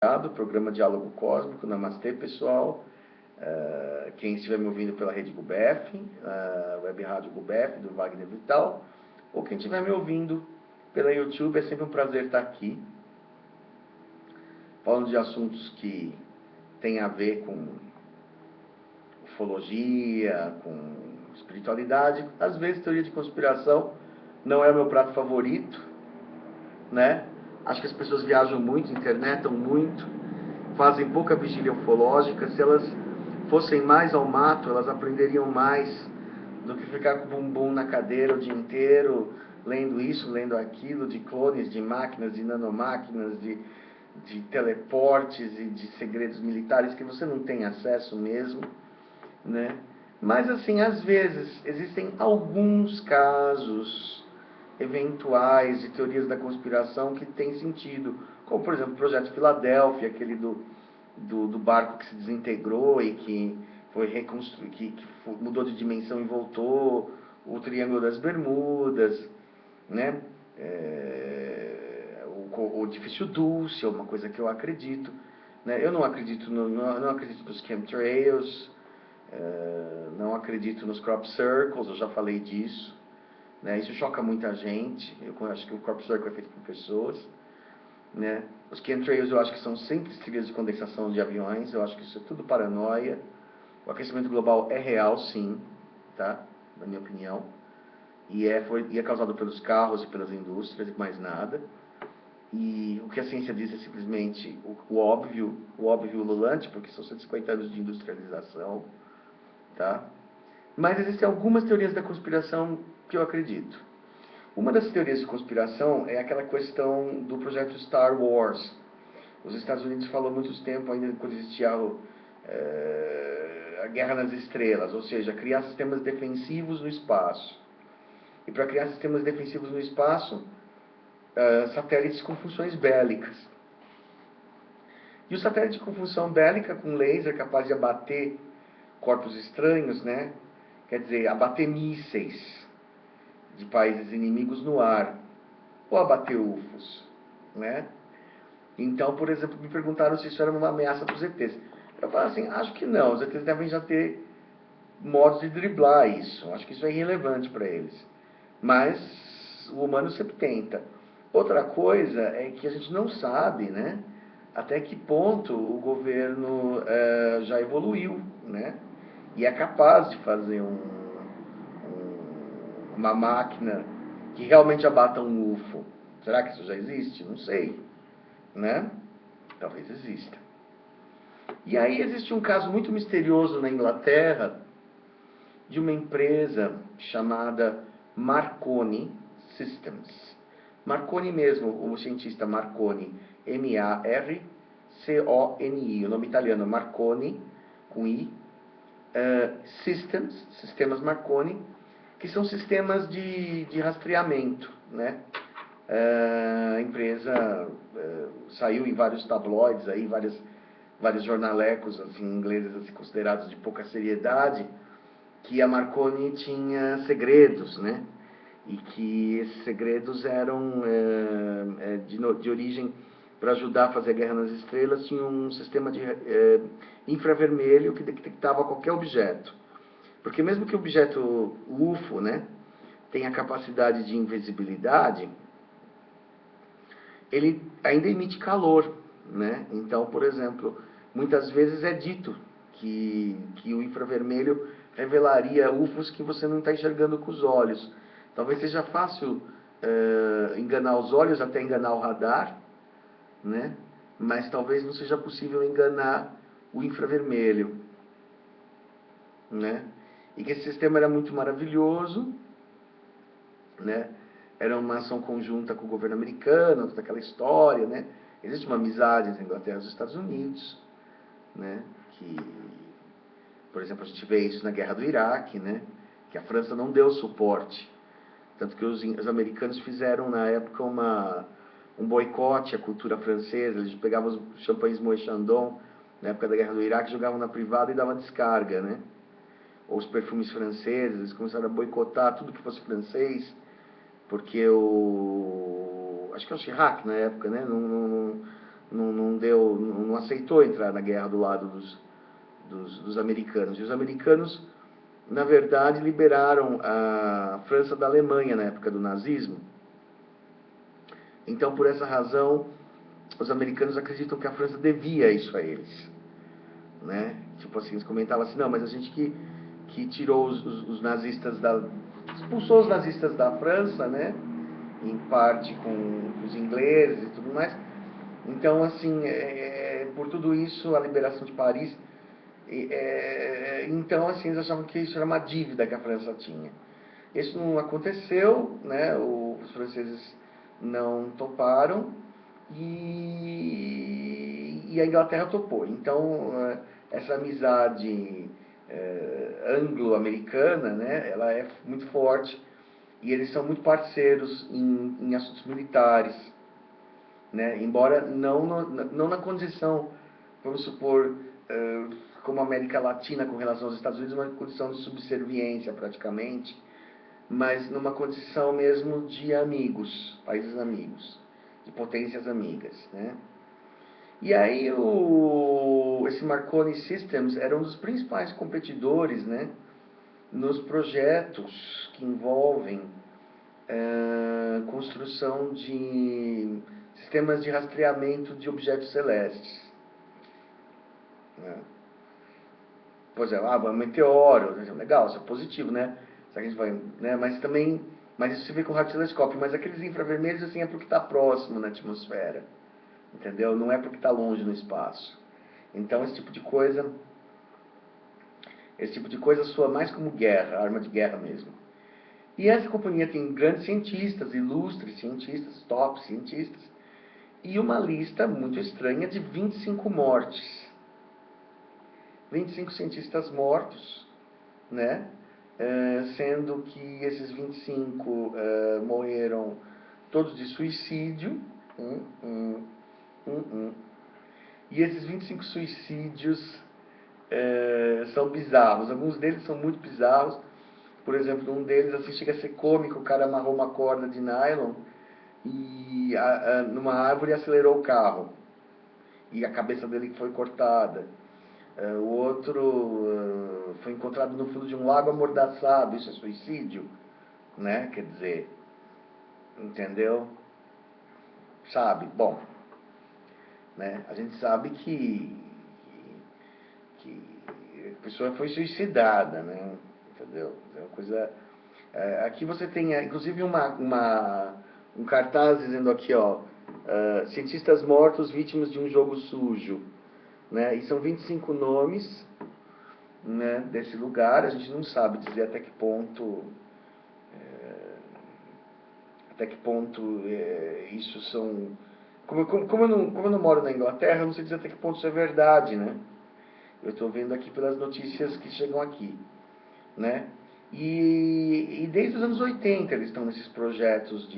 do programa Diálogo Cósmico. Namastê, pessoal. Quem estiver me ouvindo pela rede GUBEF, Web Rádio GUBEF, do Wagner Vital, ou quem estiver me ouvindo pela YouTube, é sempre um prazer estar aqui, falando de assuntos que têm a ver com ufologia, com espiritualidade. Às vezes, teoria de conspiração não é o meu prato favorito, né? Acho que as pessoas viajam muito, internetam muito, fazem pouca vigília ufológica. Se elas fossem mais ao mato, elas aprenderiam mais do que ficar com o bumbum na cadeira o dia inteiro, lendo isso, lendo aquilo, de clones, de máquinas, de nanomáquinas, de teleportes e de segredos militares que você não tem acesso mesmo, né? Mas assim, às vezes, existem alguns casos eventuais de teorias da conspiração que têm sentido, como por exemplo o Projeto Filadélfia, aquele do barco que se desintegrou e que foi reconstruído, que mudou de dimensão e voltou, o Triângulo das Bermudas, né? O edifício Dulce é uma coisa que eu acredito, né? Eu não acredito não acredito nos chemtrails, não acredito nos crop circles, eu já falei disso, né? Isso choca muita gente. Eu acho que o crop circle é feito por pessoas, né? Os chemtrails eu acho que são sempre trilhas de condensação de aviões. Eu acho que isso é tudo paranoia. O aquecimento global é real, sim, tá? Na minha opinião. E é causado pelos carros e pelas indústrias, e mais nada. E o que a ciência diz é simplesmente o óbvio ululante, porque são 150 anos de industrialização, tá? Mas existem algumas teorias da conspiração que eu acredito. Uma das teorias de conspiração é aquela questão do projeto Star Wars. Os Estados Unidos falou há muito tempo, ainda quando existia a Guerra nas Estrelas, ou seja, criar sistemas defensivos no espaço. E para criar sistemas defensivos no espaço, satélites com funções bélicas. E o satélite com função bélica, com laser capaz de abater corpos estranhos, né? Quer dizer, abater mísseis de países inimigos no ar, ou abater UFOs, né? Então, por exemplo, me perguntaram se isso era uma ameaça para os ETs. Eu falo assim, acho que não, os ETs devem já ter modos de driblar isso, acho que isso é irrelevante para eles. Mas o humano sempre tenta. Outra coisa é que a gente não sabe, né, até que ponto o governo já evoluiu, né, e é capaz de fazer uma máquina que realmente abata um UFO. Será que isso já existe? Não sei, né? Talvez exista. E aí existe um caso muito misterioso na Inglaterra de uma empresa chamada Marconi Systems. Marconi mesmo, o cientista Marconi, M-A-R-C-O-N-I, o nome italiano Marconi, com I, Systems, sistemas Marconi, que são sistemas de rastreamento, né? A empresa saiu em vários tabloides, aí, vários jornalecos assim, ingleses assim, considerados de pouca seriedade, que a Marconi tinha segredos, né? E que esses segredos eram de origem para ajudar a fazer a Guerra nas Estrelas. Tinha um sistema de infravermelho que detectava qualquer objeto. Porque mesmo que o objeto UFO, né, tenha capacidade de invisibilidade, ele ainda emite calor, né? Então, por exemplo, muitas vezes é dito que o infravermelho revelaria UFOs que você não está enxergando com os olhos. Talvez seja fácil enganar os olhos, até enganar o radar, né? Mas talvez não seja possível enganar o infravermelho, né? E que esse sistema era muito maravilhoso, né? Era uma ação conjunta com o governo americano, toda aquela história, né? Existe uma amizade entre a Inglaterra e os Estados Unidos, né? Que, por exemplo, a gente vê isso na Guerra do Iraque, né? Que a França não deu suporte. Tanto que os americanos fizeram, na época, um boicote à cultura francesa. Eles pegavam os champanhes Moët Chandon, na época da Guerra do Iraque, jogavam na privada e davam descarga, né? Ou os perfumes franceses, eles começaram a boicotar tudo que fosse francês, porque acho que é o Chirac na época, né, não aceitou entrar na guerra do lado dos americanos. E os americanos, na verdade, liberaram a França da Alemanha na época do nazismo. Então, por essa razão, os americanos acreditam que a França devia isso a eles, né? Tipo assim, eles comentavam assim, não, mas a gente que tirou os nazistas expulsou os nazistas da França, né? Em parte com os ingleses e tudo mais. Então, assim, por tudo isso, a liberação de Paris, então, assim, eles achavam que isso era uma dívida que a França tinha. Isso não aconteceu, né? Os franceses não toparam e a Inglaterra topou. Então, essa amizade anglo-americana, né? Ela é muito forte e eles são muito parceiros em assuntos militares, né? Embora não na condição, vamos supor, como a América Latina com relação aos Estados Unidos, uma condição de subserviência praticamente, mas numa condição mesmo de amigos, países amigos, de potências amigas, né? E aí esse Marconi Systems era um dos principais competidores, né, nos projetos que envolvem construção de sistemas de rastreamento de objetos celestes, né? Pois é, um meteoro, legal, isso é positivo, né? A gente vai, né? Mas isso se vê com radiotelescópio, mas aqueles infravermelhos assim é porque está próximo na atmosfera, entendeu? Não é porque está longe no espaço. Então esse tipo de coisa soa mais como guerra, arma de guerra mesmo. E essa companhia tem grandes cientistas, ilustres cientistas, top cientistas, e uma lista muito estranha de 25 mortes. 25 cientistas mortos, né? Sendo que esses 25 morreram todos de suicídio. E esses 25 suicídios são bizarros. Alguns deles são muito bizarros. Por exemplo, um deles assim, chega a ser cômico. O cara amarrou uma corda de nylon e numa árvore acelerou o carro. E a cabeça dele foi cortada. O outro foi encontrado no fundo de um lago amordaçado. Isso é suicídio, né? Quer dizer, entendeu? Sabe? Bom, né? A gente sabe que a pessoa foi suicidada, né? Entendeu? É uma coisa. Aqui você tem, inclusive, um cartaz dizendo aqui, ó, cientistas mortos vítimas de um jogo sujo, né? E são 25 nomes, né, desse lugar. A gente não sabe dizer até que ponto isso são... Como eu não moro na Inglaterra, eu não sei dizer até que ponto isso é verdade, né? Eu estou vendo aqui pelas notícias que chegam aqui, né? E desde os anos 80 eles estão nesses projetos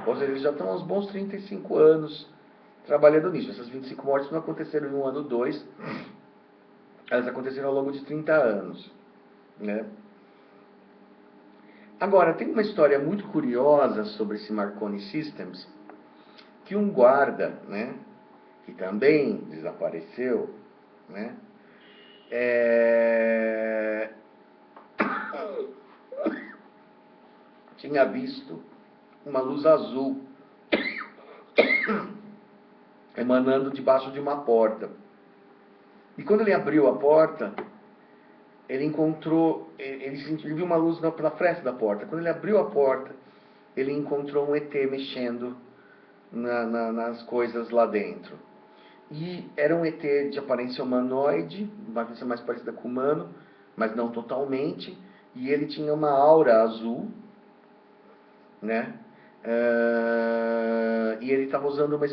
ou seja, eles já estão há uns bons 35 anos trabalhando nisso. Essas 25 mortes não aconteceram em um ano ou dois, elas aconteceram ao longo de 30 anos, né? Agora, tem uma história muito curiosa sobre esse Marconi Systems, que um guarda, né, que também desapareceu, né, tinha visto uma luz azul emanando debaixo de uma porta. E quando ele abriu a porta, ele viu uma luz na fresta da porta. Quando ele abriu a porta, ele encontrou um ET mexendo nas coisas lá dentro. E era um ET de aparência humanoide, uma aparência mais parecida com humano, mas não totalmente. E ele tinha uma aura azul, né? E ele estava usando uma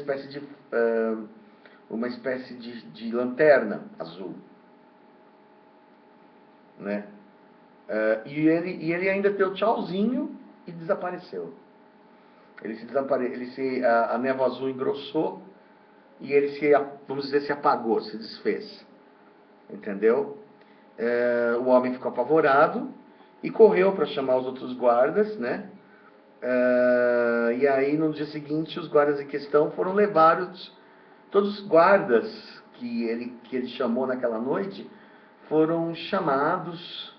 espécie de lanterna azul, né? E ele ainda deu tchauzinho e desapareceu. A névoa azul engrossou e ele vamos dizer, se apagou, se desfez. Entendeu? O homem ficou apavorado e correu para chamar os outros guardas, né? E aí no dia seguinte os guardas em questão foram levados todos os guardas que ele chamou naquela noite foram chamados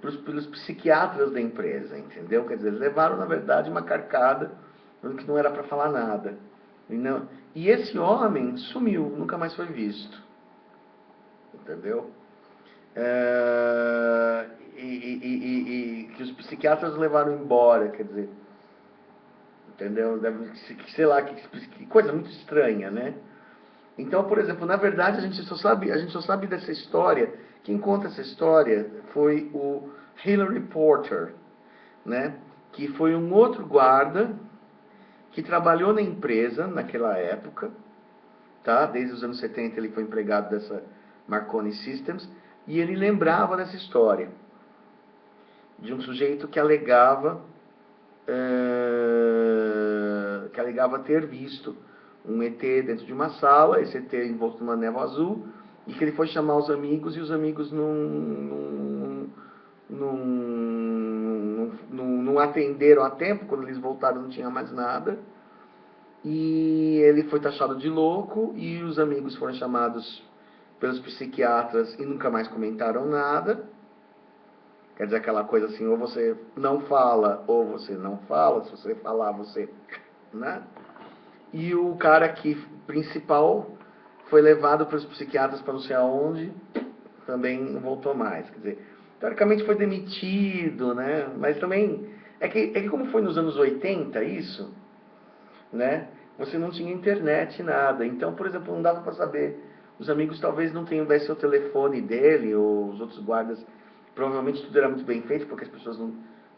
pelos psiquiatras da empresa, entendeu? Quer dizer, eles levaram, na verdade, uma carcada que não era para falar nada. E esse homem sumiu, nunca mais foi visto. Entendeu? Que os psiquiatras levaram embora, quer dizer, entendeu? Sei lá, que coisa muito estranha, né? Então, por exemplo, na verdade a gente só sabe dessa história. Quem conta essa história foi o Hillary Porter, né? Que foi um outro guarda que trabalhou na empresa naquela época, tá? Desde os anos 70 ele foi empregado dessa Marconi Systems, e ele lembrava dessa história de um sujeito que alegava ter visto um ET dentro de uma sala, esse ET envolto numa névoa azul, e que ele foi chamar os amigos, e os amigos não atenderam a tempo. Quando eles voltaram não tinha mais nada, e ele foi taxado de louco, e os amigos foram chamados pelos psiquiatras e nunca mais comentaram nada. Quer dizer, aquela coisa assim, ou você não fala, ou você não fala. Se você falar, você... né? E o cara principal foi levado pelos psiquiatras para não sei aonde, também não voltou mais. Quer dizer, teoricamente foi demitido, né? Mas também... É que como foi nos anos 80 isso, né? Você não tinha internet, nada. Então, por exemplo, não dava para saber. Os amigos talvez não tivessem o telefone dele, ou os outros guardas. Provavelmente tudo era muito bem feito, porque as pessoas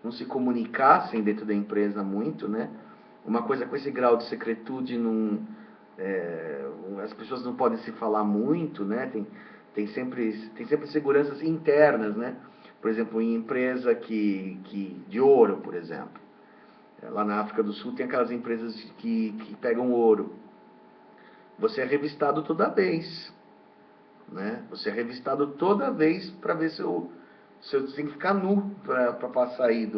não se comunicassem dentro da empresa muito, né? Uma coisa com esse grau de secretude, as pessoas não podem se falar muito, né? Tem sempre seguranças internas, né? Por exemplo, em empresa de ouro, por exemplo. Lá na África do Sul tem aquelas empresas que pegam ouro. Você é revistado toda vez, né? Você é revistado toda vez para ver se você tem que ficar nu para sair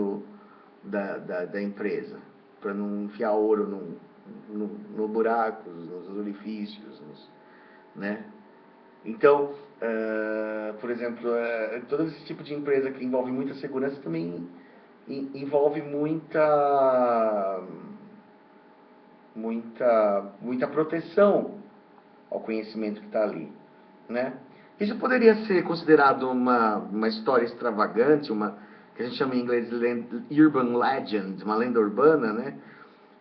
da empresa, para não enfiar ouro no buracos, nos orifícios, né? Então, por exemplo, todo esse tipo de empresa que envolve muita segurança também envolve muita proteção ao conhecimento que está ali, né? Isso poderia ser considerado uma história extravagante, que a gente chama em inglês de urban legend, uma lenda urbana, né?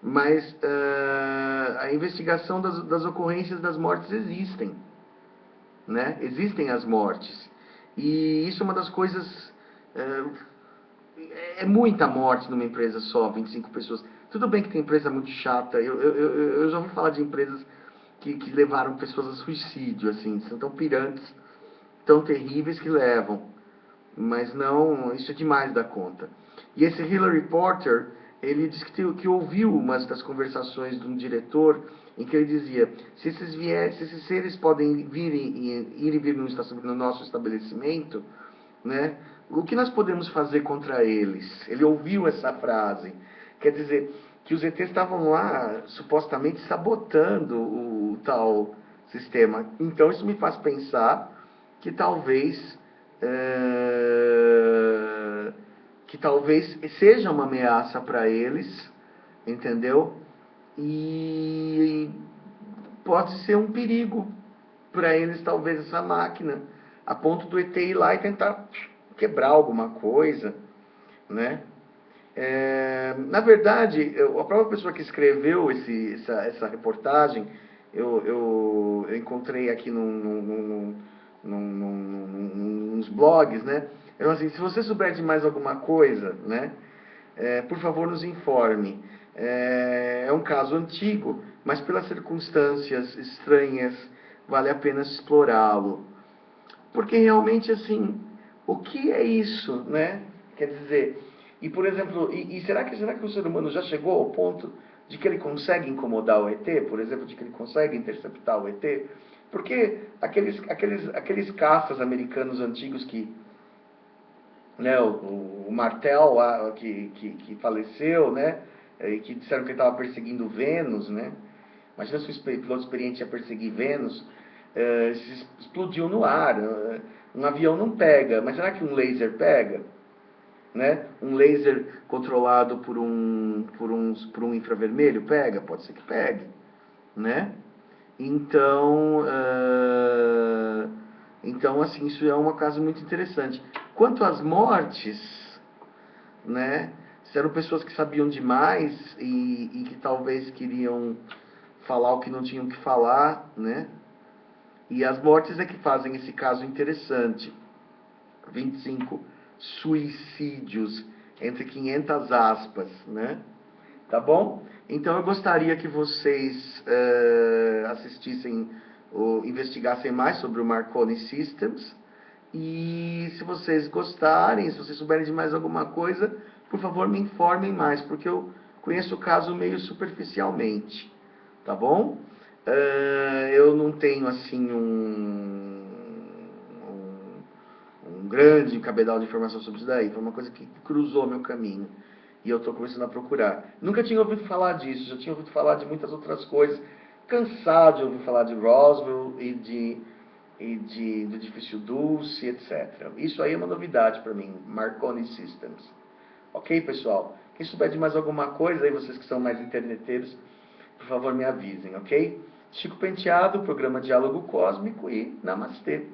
Mas a investigação das ocorrências das mortes existem, né? Existem as mortes. E isso é uma das coisas... é muita morte numa empresa só, 25 pessoas. Tudo bem que tem empresa muito chata. Eu já ouvi falar de empresas que levaram pessoas a suicídio, assim. São tão pirantes, tão terríveis que levam. Mas não, isso é demais da conta. E esse Hillary Porter, ele disse que ouviu umas das conversações de um diretor em que ele dizia: se esses seres podem ir e vir no nosso estabelecimento, né, o que nós podemos fazer contra eles? Ele ouviu essa frase. Quer dizer, que os ETs estavam lá supostamente sabotando o tal sistema. Então isso me faz pensar que talvez seja uma ameaça para eles, entendeu? E pode ser um perigo para eles, talvez, essa máquina, a ponto do ET ir lá e tentar quebrar alguma coisa, né? Na verdade, a própria pessoa que escreveu essa reportagem, eu encontrei aqui nos blogs, né? Então, assim, se você souber de mais alguma coisa, né, por favor nos informe. É um caso antigo, mas pelas circunstâncias estranhas, vale a pena explorá-lo. Porque realmente, assim, o que é isso, né? Quer dizer, e por exemplo, será que o ser humano já chegou ao ponto de que ele consegue incomodar o ET, por exemplo, de que ele consegue interceptar o ET? Porque aqueles caças americanos antigos né, o Martel, que faleceu, né, e que disseram que ele estava perseguindo Vênus, né? Imagina se o piloto experiente ia perseguir Vênus, explodiu no ar. Um avião não pega, mas será que um laser pega? Né? Um laser controlado por um infravermelho pega? Pode ser que pegue, né? Então, assim, isso é um caso muito interessante. Quanto às mortes, né? Se eram pessoas que sabiam demais e que talvez queriam falar o que não tinham que falar, né? E as mortes é que fazem esse caso interessante. 25 suicídios, entre 500 aspas, né? Tá bom? Então eu gostaria que vocês assistissem ou investigassem mais sobre o Marconi Systems. E se vocês gostarem, se vocês souberem de mais alguma coisa, por favor me informem mais, porque eu conheço o caso meio superficialmente. Tá bom? Eu não tenho assim um grande cabedal de informação sobre isso daí. Foi uma coisa que cruzou meu caminho. E eu estou começando a procurar. Nunca tinha ouvido falar disso, já tinha ouvido falar de muitas outras coisas. Cansado de ouvir falar de Roswell do edifício Dulce, etc. Isso aí é uma novidade para mim, Marconi Systems. Ok, pessoal? Quem souber de mais alguma coisa, aí vocês que são mais interneteiros, por favor me avisem, ok? Chico Penteado, programa Diálogo Cósmico e Namastê.